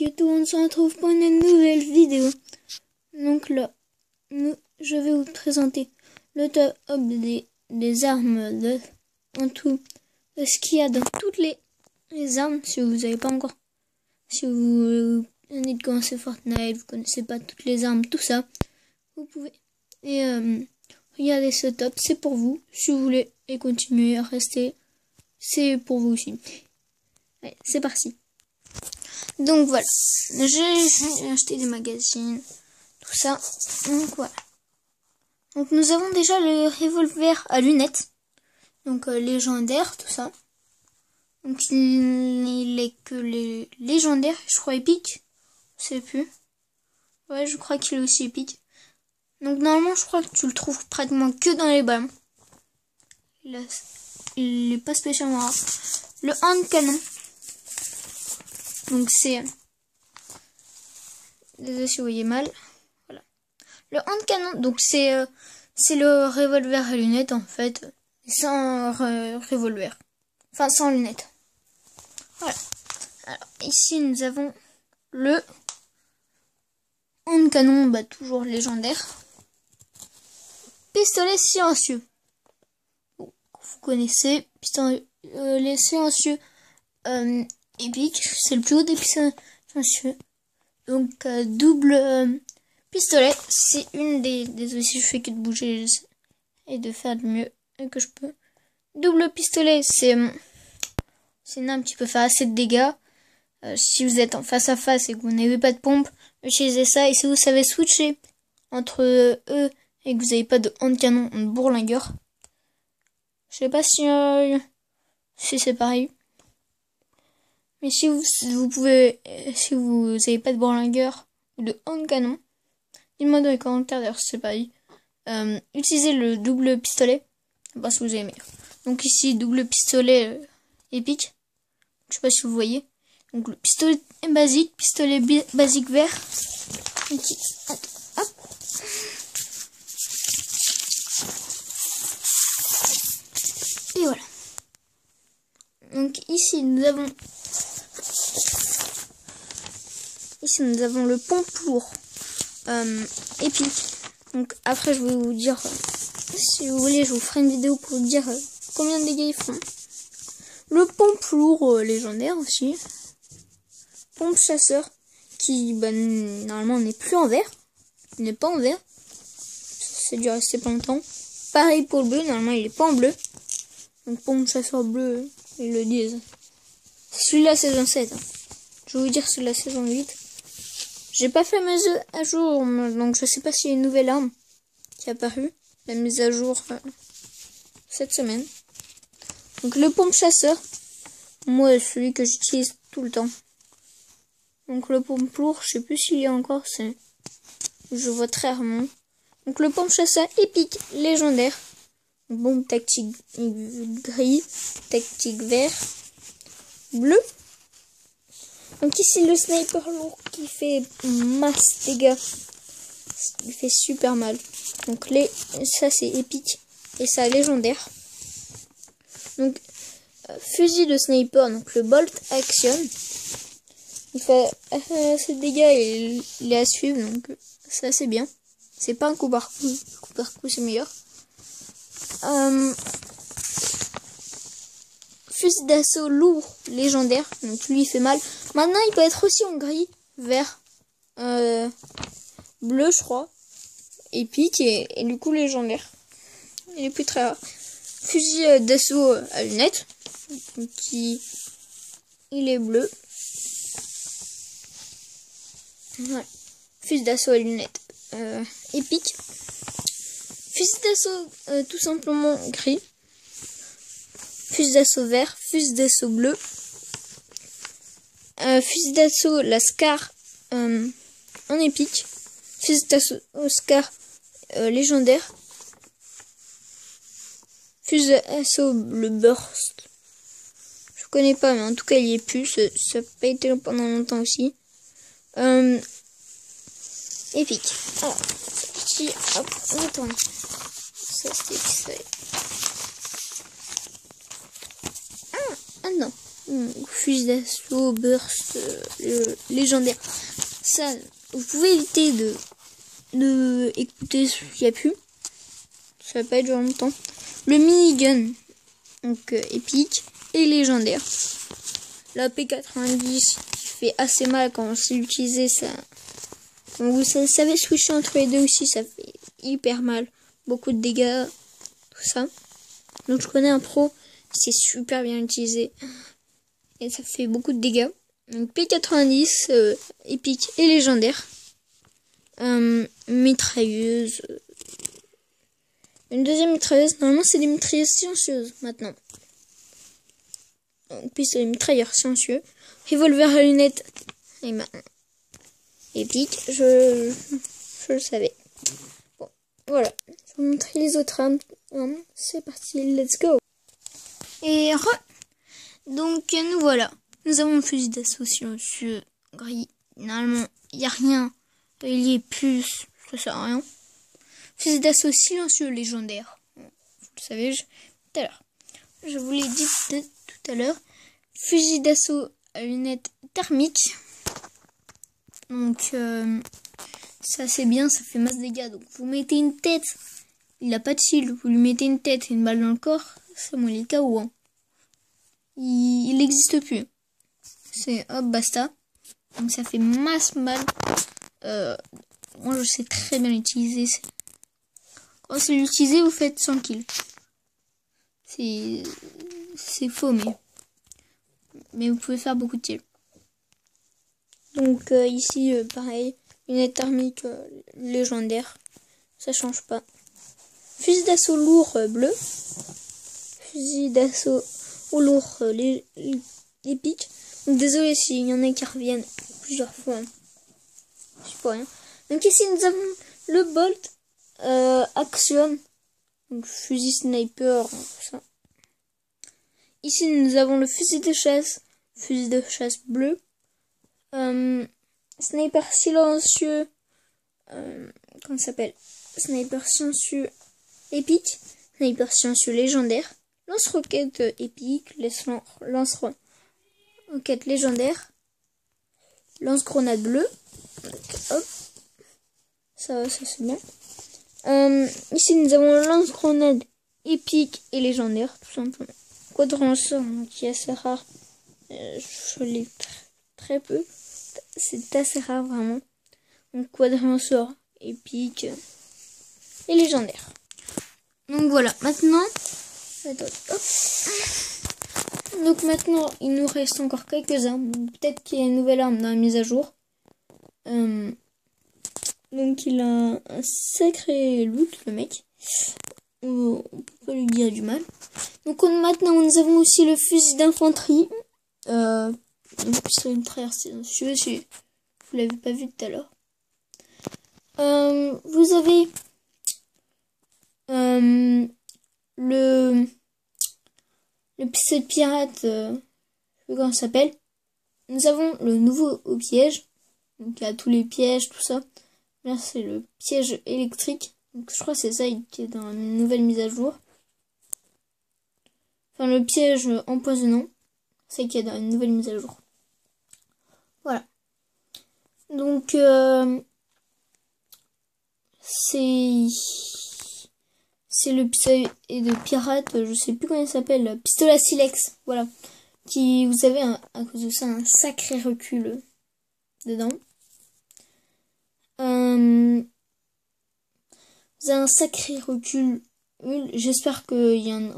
YouTube, on se retrouve pour une nouvelle vidéo. Donc là, je vais vous présenter le top des armes en tout, de ce qu'il y a dans toutes les armes. Si vous n'avez pas encore, si vous venez de commencer Fortnite, vous connaissez pas toutes les armes, tout ça, vous pouvez. Et regardez ce top, c'est pour vous. Si vous voulez et continuer à rester, c'est pour vous aussi. Allez, c'est parti. Donc voilà, j'ai acheté des magazines, tout ça. Donc voilà. Donc nous avons déjà le revolver à lunettes, donc légendaire, tout ça. Donc il est que les légendaires, je crois épique, je sais plus. Ouais, je crois qu'il est aussi épique. Donc normalement, je crois que tu le trouves pratiquement que dans les ballons. Il est pas spécialement rare. Le hand canon. Donc c'est... Désolé si vous voyez mal. Voilà. Le hand canon, donc c'est le revolver à lunettes en fait. Sans revolver. Enfin sans lunettes. Voilà. Alors ici nous avons le hand canon, bah toujours légendaire. Pistolet silencieux. Bon, vous connaissez. Pistolet silencieux épique. C'est le plus haut des pistolets silencieux. Donc double pistolet. C'est une des aussi. Je fais que de bouger et de faire du mieux que je peux. Double pistolet, c'est une arme qui peut faire assez de dégâts. Si vous êtes en face à face et que vous n'avez pas de pompe, utilisez ça. Et si vous savez switcher entre eux et que vous n'avez pas de hand canon, de bourlingueur, je sais pas si c'est pareil. Mais si vous pouvez, si vous n'avez pas de bourlingueur ou de hand canon, dites-moi dans les commentaires d'ailleurs si c'est pareil. Utilisez le double pistolet, parce que vous aimez. Donc ici double pistolet épique. Je sais pas si vous voyez. Donc le pistolet basique, pistolet basique vert. Hop. Et voilà. Donc ici nous avons le pompe lourd épique. Donc après je vais vous dire, si vous voulez je vous ferai une vidéo pour vous dire combien de dégâts ils font. Le pompe lourd légendaire aussi. Pompe chasseur qui normalement n'est plus en vert. Il n'est pas en vert. C'est dû rester pas longtemps. Pareil pour le bleu, normalement il est pas en bleu. Donc pompe chasseur bleu, ils le disent. Celui-là saison 7. Hein. Je vais vous dire celui la saison 8. J'ai pas fait mes œufs à jour, donc je sais pas s'il y a une nouvelle arme qui est apparue. La mise à jour cette semaine. Donc le pompe chasseur, moi celui que j'utilise tout le temps. Donc le pompe lourd, je sais plus s'il y a encore, je vois très rarement. Donc le pompe chasseur épique légendaire. Bon, tactique gris, tactique vert, bleu. Donc ici le sniper lourd qui fait masse dégâts. Il fait super mal. Donc ça c'est épique et ça légendaire. Donc fusil de sniper, donc le bolt action. Il fait assez de dégâts et il est à suivre, donc c'est assez bien. C'est pas un coup par coup, coup par coup c'est meilleur. Fusil d'assaut lourd légendaire, donc lui il fait mal. Maintenant il peut être aussi en gris, vert, bleu je crois, épique et du coup légendaire. Il est plus très rare. Fusil d'assaut à lunettes, il est bleu. Ouais. Fusil d'assaut à lunettes épique. Fusil d'assaut tout simplement gris. Fusil d'assaut vert. Fusil d'assaut bleu. Fusil d'assaut la Scar en épique. Fusil d'assaut Scar légendaire. Fusil d'assaut le Burst. Je connais pas, mais en tout cas il y est plus. Ça n'a pas été pendant longtemps aussi. Épique. Alors, petit, hop, on retourne. Ça c'était pistolet. Ah non, fusil d'assaut, burst, légendaire. Ça, vous pouvez éviter de écouter ce qu'il y a plus. Ça va pas durer longtemps. Le minigun, donc épique et légendaire. La P90 qui fait assez mal quand c'est utilisé, ça. Donc vous savez switcher entre les deux aussi, ça fait hyper mal. Beaucoup de dégâts, tout ça. Donc je connais un pro, c'est super bien utilisé. Et ça fait beaucoup de dégâts. Donc P90, épique et légendaire. Mitrailleuse. Une deuxième mitrailleuse. Normalement c'est des mitrailleuses silencieuses maintenant. Donc pistolet mitrailleur silencieux. Revolver à lunettes. Et maintenant. Épique. Je le savais. Bon, voilà. Je vais vous montrer les autres armes. C'est parti, let's go. Et donc nous voilà. Nous avons le fusil d'assaut silencieux gris. Normalement, il n'y a rien. Il y est plus. Ça sert à rien. Fusil d'assaut silencieux légendaire. Vous le savez, tout à l'heure. Je vous l'ai dit tout à l'heure. Fusil d'assaut à lunettes thermiques. Donc, ça c'est bien, ça fait masse de dégâts. Donc, vous mettez une tête. Il n'a pas de shield. Vous lui mettez une tête et une balle dans le corps. C'est bon, il est KO. Hein. Il n'existe plus. C'est hop, basta. Donc, ça fait masse mal. Moi, je sais très bien l'utiliser. Quand c'est l'utiliser, vous faites 100 kills. C'est faux, mais vous pouvez faire beaucoup de kills. Donc ici, pareil, lunette thermique légendaire. Ça change pas. Fusil d'assaut lourd bleu. Fusil d'assaut lourd épique. Donc désolé s'il y en a qui reviennent plusieurs fois. Je sais pas rien. Donc ici, nous avons le Bolt Action. Donc fusil sniper, tout ça. Ici, nous avons le fusil de chasse bleu. Sniper silencieux. Comment ça s'appelle? Sniper silencieux épique. Sniper silencieux légendaire. Lance-roquette épique. Lance-roquette légendaire. Lance-grenade bleu. Hop. Ça c'est bien. Ici, nous avons lance-grenade épique et légendaire, tout simplement. Quadranceur, qui est assez rare. Je l'ai très peu. C'est assez rare, vraiment. Donc, quadranceur épique et légendaire. Donc, voilà. Maintenant, hop. Donc, maintenant, il nous reste encore quelques armes. Peut-être qu'il y a une nouvelle arme dans la mise à jour. Donc, il a un sacré loot, le mec. On peut pas lui dire du mal. Donc maintenant nous avons aussi le fusil d'infanterie. Le pistolet mitrailleur silencieux, si vous l'avez pas vu tout à l'heure. Vous avez le pistolet de pirate, je sais plus comment ça s'appelle. Nous avons le nouveau au piège. Donc il y a tous les pièges, tout ça. Là c'est le piège électrique. Donc je crois que c'est ça qui est dans une nouvelle mise à jour. Enfin le piège empoisonnant. C'est qui est dans une nouvelle mise à jour. Voilà. Donc c'est le pistolet de pirate, je sais plus comment il s'appelle, pistolet à silex, voilà. Qui, vous avez à cause de ça un sacré recul dedans. Vous avez un sacré recul. J'espère qu'il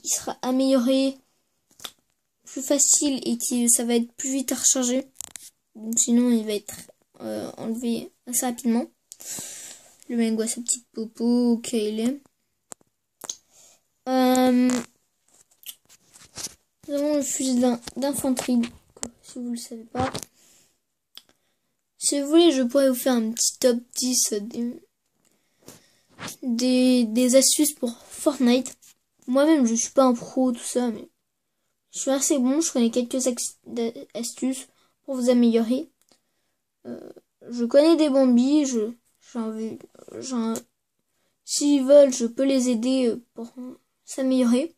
sera amélioré, plus facile et que ça va être plus vite à recharger. Donc sinon il va être enlevé assez rapidement. Le mec voit sa petite popo, ok il est. Nous avons le fusil d'infanterie, si vous ne le savez pas. Si vous voulez, je pourrais vous faire un petit top 10 des astuces pour Fortnite. Moi-même, je suis pas un pro, tout ça, mais je suis assez bon. Je connais quelques astuces pour vous améliorer. Je connais des bambis. S'ils veulent, je peux les aider pour s'améliorer.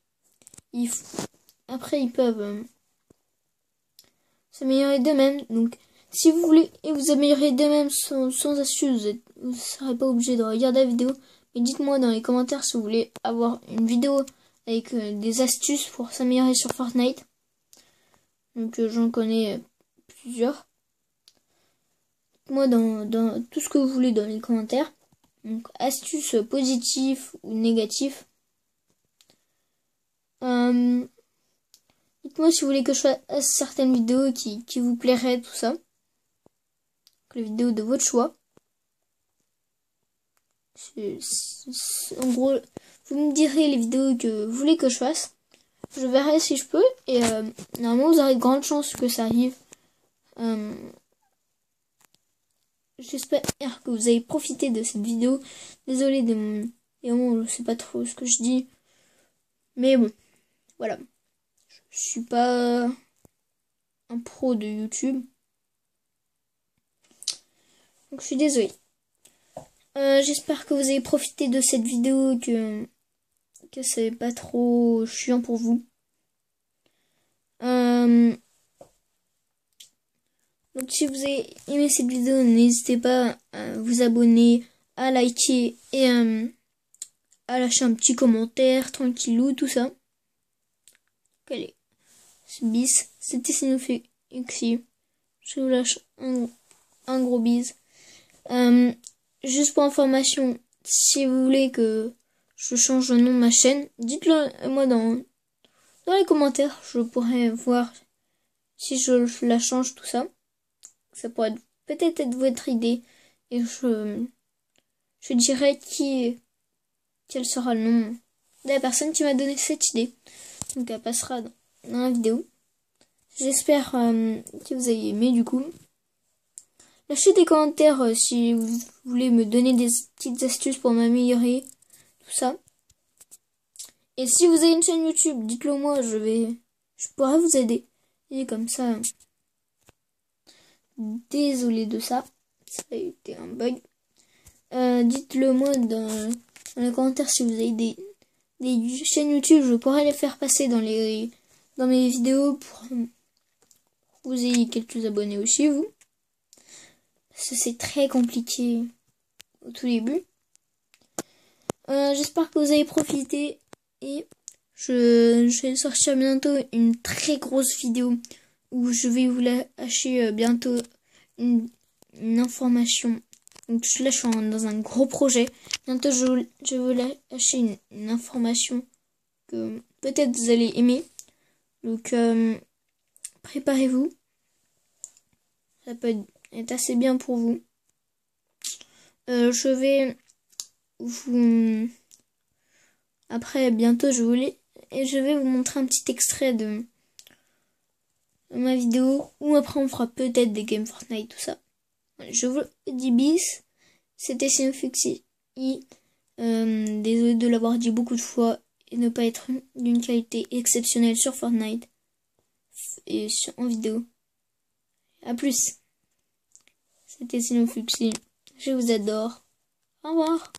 Après, ils peuvent s'améliorer d'eux-mêmes. Donc, si vous voulez vous améliorer d'eux-mêmes sans astuces, vous ne serez pas obligé de regarder la vidéo. Mais dites-moi dans les commentaires si vous voulez avoir une vidéo avec des astuces pour s'améliorer sur Fortnite. Donc, j'en connais plusieurs. Dites-moi dans tout ce que vous voulez dans les commentaires. Donc, astuces positives ou négatives. Dites-moi si vous voulez que je fasse certaines vidéos qui vous plairaient, tout ça. Les vidéos de votre choix. En gros, vous me direz les vidéos que vous voulez que je fasse. Je verrai si je peux. Et normalement, vous aurez de grandes chances que ça arrive. J'espère que vous avez profité de cette vidéo. Désolé des moments où je sais pas trop ce que je dis. Mais bon, voilà. Je suis pas un pro de YouTube. Donc je suis désolée. J'espère que vous avez profité de cette vidéo, que c'est pas trop chiant pour vous. Donc si vous avez aimé cette vidéo, n'hésitez pas à vous abonner, à liker et à lâcher un petit commentaire, tranquillou, tout ça. Allez, bis, c'était Sinofexi. Je vous lâche un gros bise. Juste pour information, si vous voulez que je change le nom de ma chaîne, dites-le moi dans les commentaires. Je pourrais voir si je la change, tout ça. Ça pourrait peut-être être votre idée. Et je dirai quel sera le nom de la personne qui m'a donné cette idée. Donc elle passera dans la vidéo. J'espère que vous avez aimé du coup. Lâchez des commentaires si vous voulez me donner des petites astuces pour m'améliorer, tout ça. Et si vous avez une chaîne YouTube, dites-le moi, je pourrais vous aider. Et comme ça, désolé de ça, ça a été un bug. Dites-le moi dans les commentaires si vous avez des chaînes YouTube, je pourrais les faire passer dans mes vidéos pour que vous ayez quelques abonnés aussi, vous. C'est très compliqué au tout début. J'espère que vous avez profité et je vais sortir bientôt une très grosse vidéo où je vais vous lâcher bientôt une information. Donc là je suis dans un gros projet. Bientôt je vais vous lâcher une information que peut-être vous allez aimer. Donc préparez-vous. Ça peut être assez bien pour vous. Je vais vous... Après, bientôt, je vais vous montrer un petit extrait de ma vidéo. Ou après, on fera peut-être des games Fortnite, tout ça. Je vous dis bis. C'était Sinofexi. Désolé de l'avoir dit beaucoup de fois et ne pas être d'une qualité exceptionnelle sur Fortnite et en vidéo. A plus. C'était Sinofexi. Je vous adore. Au revoir.